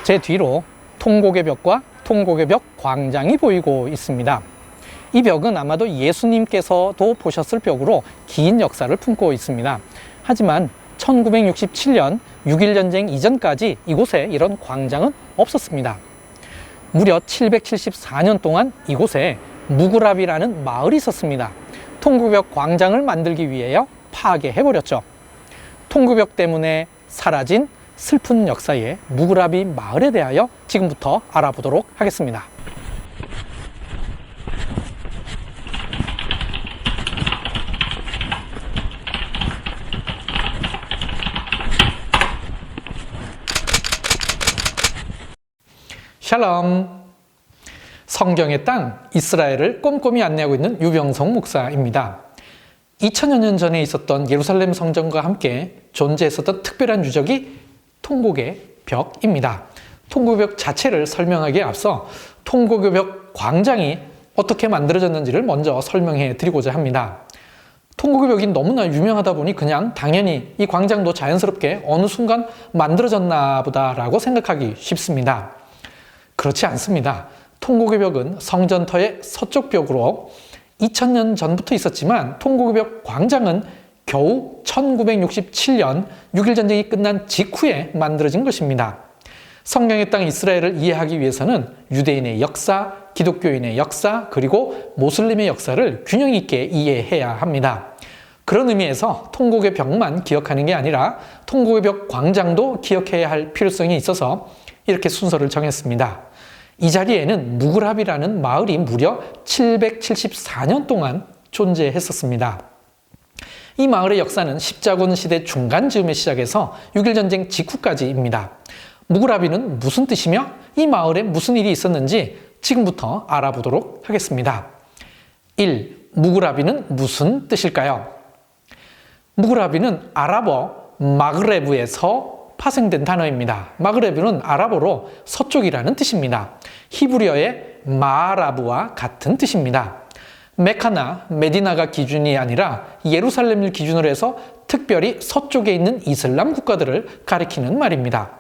제 뒤로 통곡의 벽과 통곡의 벽 광장이 보이고 있습니다. 이 벽은 아마도 예수님께서도 보셨을 벽으로 긴 역사를 품고 있습니다. 하지만 1967년 6.1 전쟁 이전까지 이곳에 이런 광장은 없었습니다. 무려 774년 동안 이곳에 무구랍이라는 마을이 있었습니다. 통곡벽 광장을 만들기 위하여 파괴해버렸죠. 통곡벽 때문에 사라진 슬픈 역사의 무구랍이 마을에 대하여 지금부터 알아보도록 하겠습니다. 샬롬. 성경의 땅 이스라엘을 꼼꼼히 안내하고 있는 유병성 목사입니다. 2000여 년 전에 있었던 예루살렘 성전과 함께 존재했었던 특별한 유적이 통곡의 벽입니다. 통곡의 벽 자체를 설명하기에 앞서 통곡의 벽 광장이 어떻게 만들어졌는지를 먼저 설명해 드리고자 합니다. 통곡의 벽이 너무나 유명하다 보니 그냥 당연히 이 광장도 자연스럽게 어느 순간 만들어졌나 보다라고 생각하기 쉽습니다. 그렇지 않습니다. 통곡의 벽은 성전터의 서쪽 벽으로 2000년 전부터 있었지만 통곡의 벽 광장은 겨우 1967년 6.1 전쟁이 끝난 직후에 만들어진 것입니다. 성경의 땅 이스라엘을 이해하기 위해서는 유대인의 역사, 기독교인의 역사, 그리고 모슬림의 역사를 균형 있게 이해해야 합니다. 그런 의미에서 통곡의 벽만 기억하는 게 아니라 통곡의 벽 광장도 기억해야 할 필요성이 있어서 이렇게 순서를 정했습니다. 이 자리에는 무구랍이라는 마을이 무려 774년 동안 존재했었습니다. 이 마을의 역사는 십자군 시대 중간 즈음에 시작해서 6.1 전쟁 직후까지입니다. 무구랍이는 무슨 뜻이며 이 마을에 무슨 일이 있었는지 지금부터 알아보도록 하겠습니다. 1. 무구랍이는 무슨 뜻일까요? 무구랍이는 아랍어 마그레브에서 파생된 단어입니다. 마그레브는 아랍어로 서쪽이라는 뜻입니다. 히브리어의 마아라브와 같은 뜻입니다. 메카나 메디나가 기준이 아니라 예루살렘을 기준으로 해서 특별히 서쪽에 있는 이슬람 국가들을 가리키는 말입니다.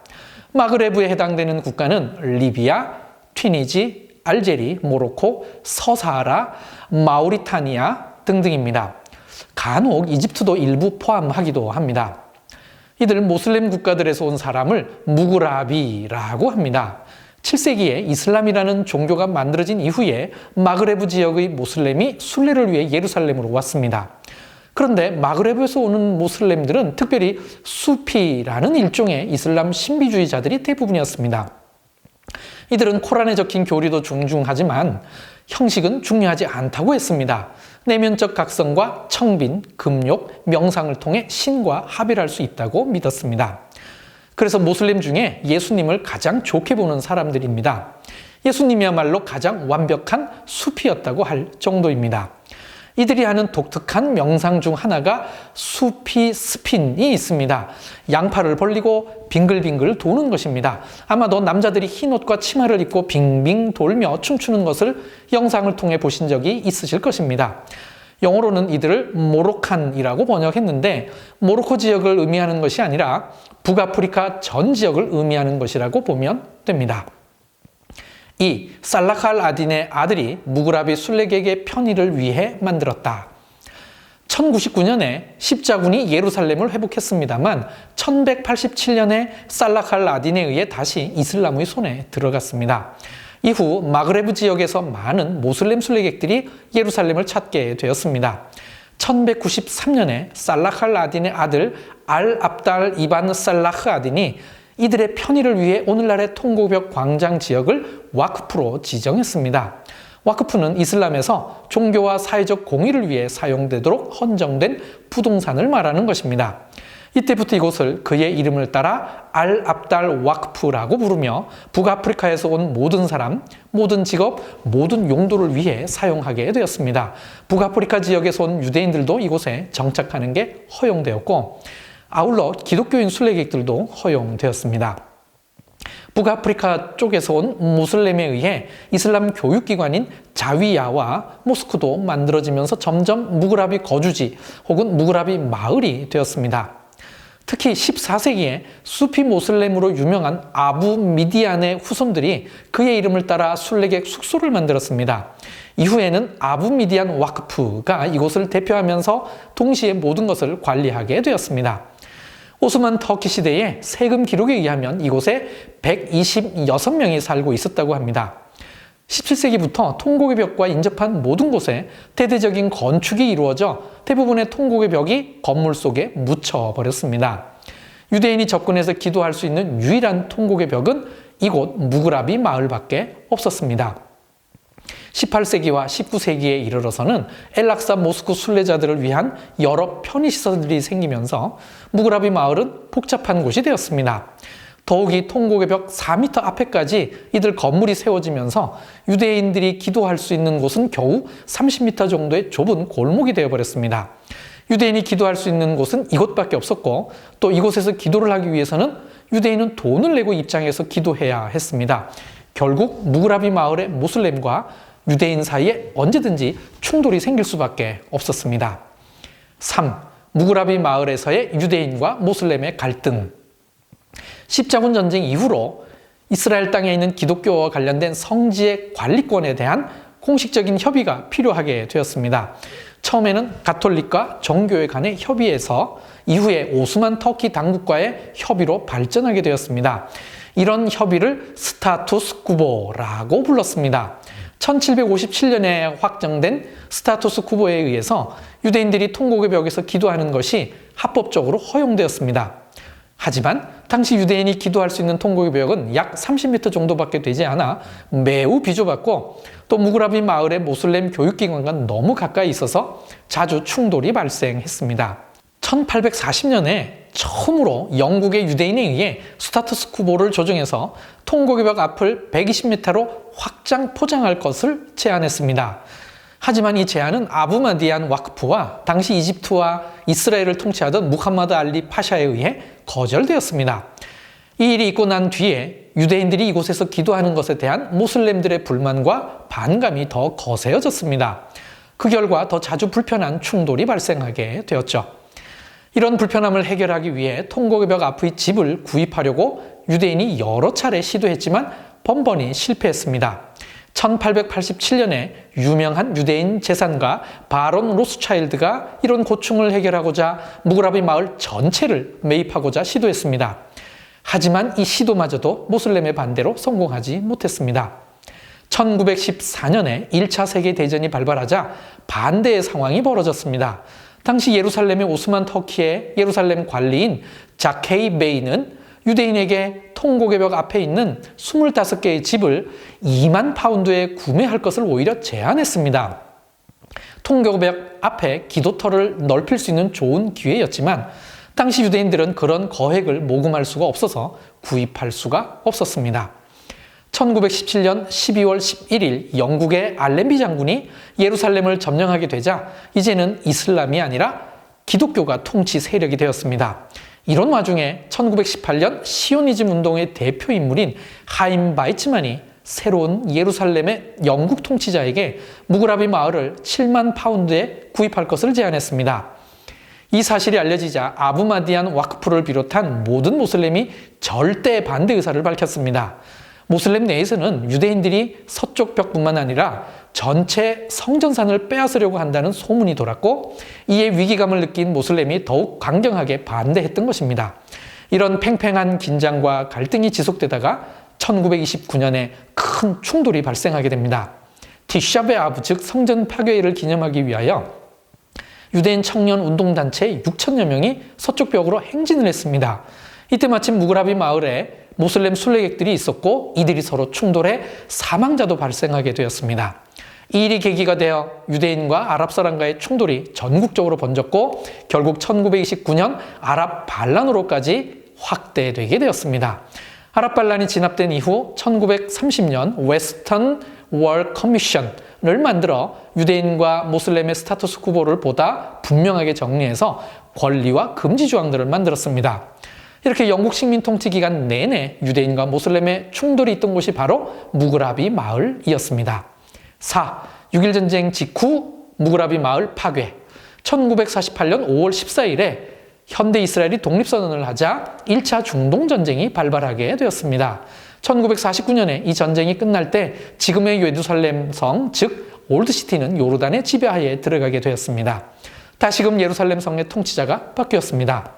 마그레브에 해당되는 국가는 리비아, 튀니지, 알제리, 모로코, 서사하라, 마우리타니아 등등입니다. 간혹 이집트도 일부 포함하기도 합니다. 이들 모슬렘 국가들에서 온 사람을 무구라비라고 합니다. 7세기에 이슬람이라는 종교가 만들어진 이후에 마그레브 지역의 모슬렘이 순례를 위해 예루살렘으로 왔습니다. 그런데 마그레브에서 오는 모슬렘들은 특별히 수피라는 일종의 이슬람 신비주의자들이 대부분이었습니다. 이들은 코란에 적힌 교리도 중중하지만 형식은 중요하지 않다고 했습니다. 내면적 각성과 청빈, 금욕, 명상을 통해 신과 합일할 수 있다고 믿었습니다. 그래서 모슬렘 중에 예수님을 가장 좋게 보는 사람들입니다. 예수님이야말로 가장 완벽한 수피였다고 할 정도입니다. 이들이 하는 독특한 명상 중 하나가 수피 스핀이 있습니다. 양팔을 벌리고 빙글빙글 도는 것입니다. 아마도 남자들이 흰 옷과 치마를 입고 빙빙 돌며 춤추는 것을 영상을 통해 보신 적이 있으실 것입니다. 영어로는 이들을 모로칸이라고 번역했는데 모로코 지역을 의미하는 것이 아니라 북아프리카 전 지역을 의미하는 것이라고 보면 됩니다. 2. 살라흐 알 아딘의 아들이 무구라비 순례객의 편의를 위해 만들었다. 1099년에 십자군이 예루살렘을 회복했습니다만 1187년에 살라흐 알 아딘에 의해 다시 이슬람의 손에 들어갔습니다. 이후 마그레브 지역에서 많은 모슬렘 순례객들이 예루살렘을 찾게 되었습니다. 1193년에 살라흐 알 아딘의 아들 알 압달 이반 살라흐 아딘이 이들의 편의를 위해 오늘날의 통곡벽 광장 지역을 와크프로 지정했습니다. 와크프는 이슬람에서 종교와 사회적 공의를 위해 사용되도록 헌정된 부동산을 말하는 것입니다. 이때부터 이곳을 그의 이름을 따라 알 압달 와크프라고 부르며 북아프리카에서 온 모든 사람, 모든 직업, 모든 용도를 위해 사용하게 되었습니다. 북아프리카 지역에서 온 유대인들도 이곳에 정착하는 게 허용되었고 아울러 기독교인 순례객들도 허용되었습니다. 북아프리카 쪽에서 온 무슬림에 의해 이슬람 교육기관인 자위야와 모스크도 만들어지면서 점점 무구라비 거주지 혹은 무구라비 마을이 되었습니다. 특히 14세기에 수피 모슬렘으로 유명한 아부 미디안의 후손들이 그의 이름을 따라 순례객 숙소를 만들었습니다. 이후에는 아부 미디안 와크프가 이곳을 대표하면서 동시에 모든 것을 관리하게 되었습니다. 오스만 터키 시대에 세금 기록에 의하면 이곳에 126명이 살고 있었다고 합니다. 17세기부터 통곡의 벽과 인접한 모든 곳에 대대적인 건축이 이루어져 대부분의 통곡의 벽이 건물 속에 묻혀버렸습니다. 유대인이 접근해서 기도할 수 있는 유일한 통곡의 벽은 이곳 무그라비 마을밖에 없었습니다. 18세기와 19세기에 이르러서는 엘락사 모스크 순례자들을 위한 여러 편의시설들이 생기면서 무그라비 마을은 복잡한 곳이 되었습니다. 더욱이 통곡의 벽 4m 앞에까지 이들 건물이 세워지면서 유대인들이 기도할 수 있는 곳은 겨우 30m 정도의 좁은 골목이 되어버렸습니다. 유대인이 기도할 수 있는 곳은 이곳밖에 없었고 또 이곳에서 기도를 하기 위해서는 유대인은 돈을 내고 입장해서 기도해야 했습니다. 결국 무그라비 마을의 모슬렘과 유대인 사이에 언제든지 충돌이 생길 수밖에 없었습니다. 3. 무그라비 마을에서의 유대인과 모슬렘의 갈등. 십자군 전쟁 이후로 이스라엘 땅에 있는 기독교와 관련된 성지의 관리권에 대한 공식적인 협의가 필요하게 되었습니다. 처음에는 가톨릭과 정교회 간의 협의에서 이후에 오스만 터키 당국과의 협의로 발전하게 되었습니다. 이런 협의를 스타투스 쿠보라고 불렀습니다. 1757년에 확정된 스타투스 쿠보에 의해서 유대인들이 통곡의 벽에서 기도하는 것이 합법적으로 허용되었습니다. 하지만 당시 유대인이 기도할 수 있는 통곡의 벽은 약 30m 정도밖에 되지 않아 매우 비좁았고 또 무그라비 마을의 모슬렘 교육기관과 너무 가까이 있어서 자주 충돌이 발생했습니다. 1840년에 처음으로 영국의 유대인에 의해 스타투스 쿠보를 조정해서 통곡의 벽 앞을 120m로 확장 포장할 것을 제안했습니다. 하지만 이 제안은 아부마디안 와크프와 당시 이집트와 이스라엘을 통치하던 무함마드 알리 파샤에 의해 거절되었습니다. 이 일이 있고 난 뒤에 유대인들이 이곳에서 기도하는 것에 대한 모슬렘들의 불만과 반감이 더 거세어졌습니다. 그 결과 더 자주 불편한 충돌이 발생하게 되었죠. 이런 불편함을 해결하기 위해 통곡의 벽 앞의 집을 구입하려고 유대인이 여러 차례 시도했지만 번번이 실패했습니다. 1887년에 유명한 유대인 재산가 바론 로스차일드가 이런 고충을 해결하고자 무그라비 마을 전체를 매입하고자 시도했습니다. 하지만 이 시도마저도 모슬렘의 반대로 성공하지 못했습니다. 1914년에 1차 세계대전이 발발하자 반대의 상황이 벌어졌습니다. 당시 예루살렘의 오스만 터키의 예루살렘 관리인 자케이 베이는 유대인에게 통곡의 벽 앞에 있는 25개의 집을 2만 파운드에 구매할 것을 오히려 제안했습니다. 통곡의 벽 앞에 기도터를 넓힐 수 있는 좋은 기회였지만 당시 유대인들은 그런 거액을 모금할 수가 없어서 구입할 수가 없었습니다. 1917년 12월 11일 영국의 알렌비 장군이 예루살렘을 점령하게 되자 이제는 이슬람이 아니라 기독교가 통치 세력이 되었습니다. 이런 와중에 1918년 시오니즘 운동의 대표 인물인 하임 바이츠만이 새로운 예루살렘의 영국 통치자에게 무그라비 마을을 7만 파운드에 구입할 것을 제안했습니다. 이 사실이 알려지자 아부마디안 와크프를 비롯한 모든 모슬렘이 절대 반대 의사를 밝혔습니다. 모슬렘 내에서는 유대인들이 서쪽 벽뿐만 아니라 전체 성전산을 빼앗으려고 한다는 소문이 돌았고 이에 위기감을 느낀 모슬렘이 더욱 강경하게 반대했던 것입니다. 이런 팽팽한 긴장과 갈등이 지속되다가 1929년에 큰 충돌이 발생하게 됩니다. 티샤베아브 즉 성전 파괴일을 기념하기 위하여 유대인 청년 운동단체 6천여 명이 서쪽 벽으로 행진을 했습니다. 이때 마침 무그라비 마을에 모슬렘 순례객들이 있었고 이들이 서로 충돌해 사망자도 발생하게 되었습니다. 이 일이 계기가 되어 유대인과 아랍 사람과의 충돌이 전국적으로 번졌고 결국 1929년 아랍 반란으로까지 확대되게 되었습니다. 아랍 반란이 진압된 이후 1930년 웨스턴 월 커미션을 만들어 유대인과 모슬렘의 스타투스 쿠보를 보다 분명하게 정리해서 권리와 금지 조항들을 만들었습니다. 이렇게 영국 식민 통치 기간 내내 유대인과 모슬렘의 충돌이 있던 곳이 바로 무그라비 마을이었습니다. 4. 6.1 전쟁 직후 무그라비 마을 파괴. 1948년 5월 14일에 현대 이스라엘이 독립선언을 하자 1차 중동전쟁이 발발하게 되었습니다. 1949년에 이 전쟁이 끝날 때 지금의 예루살렘 성, 즉 올드시티는 요르단의 지배하에 들어가게 되었습니다. 다시금 예루살렘 성의 통치자가 바뀌었습니다.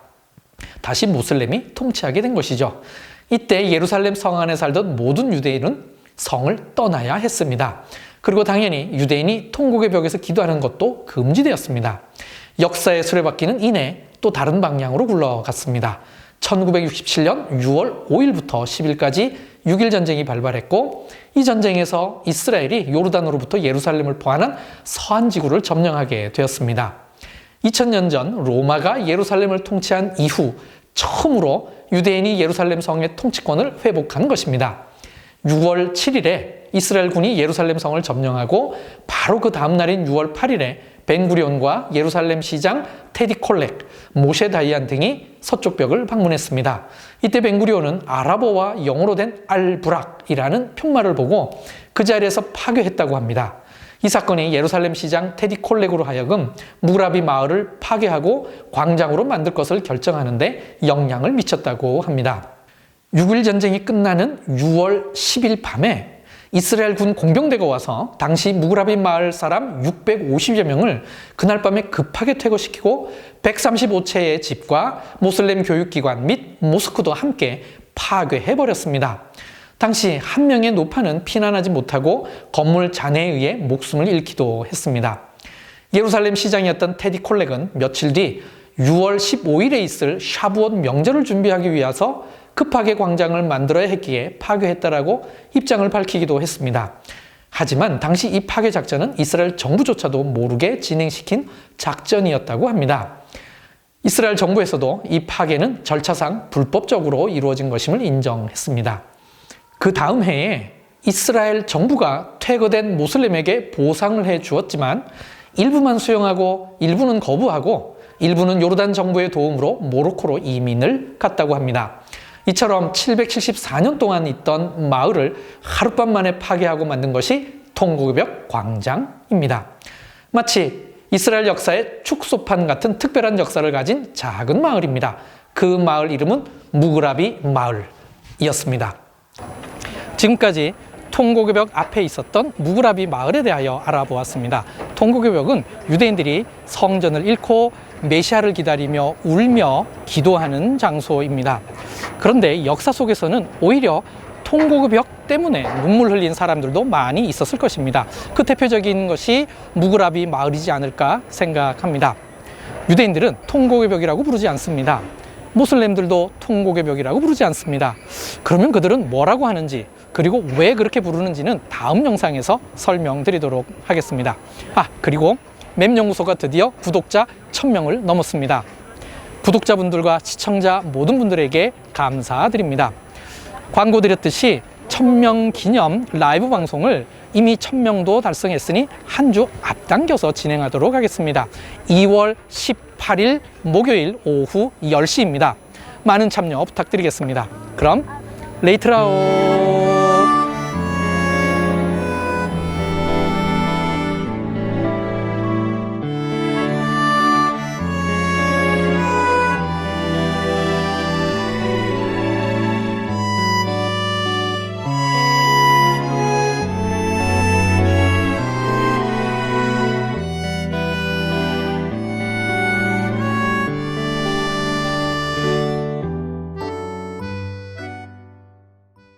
다시 모슬렘이 통치하게 된 것이죠. 이때 예루살렘 성 안에 살던 모든 유대인은 성을 떠나야 했습니다. 그리고 당연히 유대인이 통곡의 벽에서 기도하는 것도 금지되었습니다. 역사의 수레바퀴는 이내 또 다른 방향으로 굴러갔습니다. 1967년 6월 5일부터 10일까지 6일 전쟁이 발발했고 이 전쟁에서 이스라엘이 요르단으로부터 예루살렘을 포함한 서한 지구를 점령하게 되었습니다. 2000년 전 로마가 예루살렘을 통치한 이후 처음으로 유대인이 예루살렘 성의 통치권을 회복한 것입니다. 6월 7일에 이스라엘군이 예루살렘 성을 점령하고 바로 그 다음 날인 6월 8일에 벤구리온과 예루살렘 시장 테디 콜렉, 모셰 다이안 등이 서쪽 벽을 방문했습니다. 이때 벤구리온은 아랍어와 영어로 된 알부락이라는 표말을 보고 그 자리에서 파괴했다고 합니다. 이 사건이 예루살렘 시장 테디 콜렉으로 하여금 무라비 마을을 파괴하고 광장으로 만들 것을 결정하는 데 영향을 미쳤다고 합니다. 6일 전쟁이 끝나는 6월 10일 밤에 이스라엘 군 공병대가 와서 당시 무라비 마을 사람 650여 명을 그날 밤에 급하게 퇴거시키고 135채의 집과 모슬렘 교육기관 및 모스크도 함께 파괴해버렸습니다. 당시 한 명의 노파는 피난하지 못하고 건물 잔해에 의해 목숨을 잃기도 했습니다. 예루살렘 시장이었던 테디 콜렉은 며칠 뒤 6월 15일에 있을 샤부옷 명절을 준비하기 위해서 급하게 광장을 만들어야 했기에 파괴했다라고 입장을 밝히기도 했습니다. 하지만 당시 이 파괴 작전은 이스라엘 정부조차도 모르게 진행시킨 작전이었다고 합니다. 이스라엘 정부에서도 이 파괴는 절차상 불법적으로 이루어진 것임을 인정했습니다. 그 다음 해에 이스라엘 정부가 퇴거된 모슬렘에게 보상을 해 주었지만 일부만 수용하고 일부는 거부하고 일부는 요르단 정부의 도움으로 모로코로 이민을 갔다고 합니다. 이처럼 774년 동안 있던 마을을 하룻밤 만에 파괴하고 만든 것이 통곡의 벽 광장입니다. 마치 이스라엘 역사의 축소판 같은 특별한 역사를 가진 작은 마을입니다. 그 마을 이름은 무그라비 마을이었습니다. 지금까지 통곡의 벽 앞에 있었던 무그라비 마을에 대하여 알아보았습니다. 통곡의 벽은 유대인들이 성전을 잃고 메시아를 기다리며 울며 기도하는 장소입니다. 그런데 역사 속에서는 오히려 통곡의 벽 때문에 눈물 흘린 사람들도 많이 있었을 것입니다. 그 대표적인 것이 무그라비 마을이지 않을까 생각합니다. 유대인들은 통곡의 벽이라고 부르지 않습니다. 모슬렘들도 통곡의 벽이라고 부르지 않습니다. 그러면 그들은 뭐라고 하는지 그리고 왜 그렇게 부르는지는 다음 영상에서 설명드리도록 하겠습니다. 그리고 맵연구소가 드디어 구독자 1000명을 넘었습니다. 구독자분들과 시청자 모든 분들에게 감사드립니다. 광고 드렸듯이 1000명 기념 라이브 방송을 이미 1000명도 달성했으니 한 주 앞당겨서 진행하도록 하겠습니다. 2월 18일 목요일 오후 10시입니다. 많은 참여 부탁드리겠습니다. 그럼 레이트라오.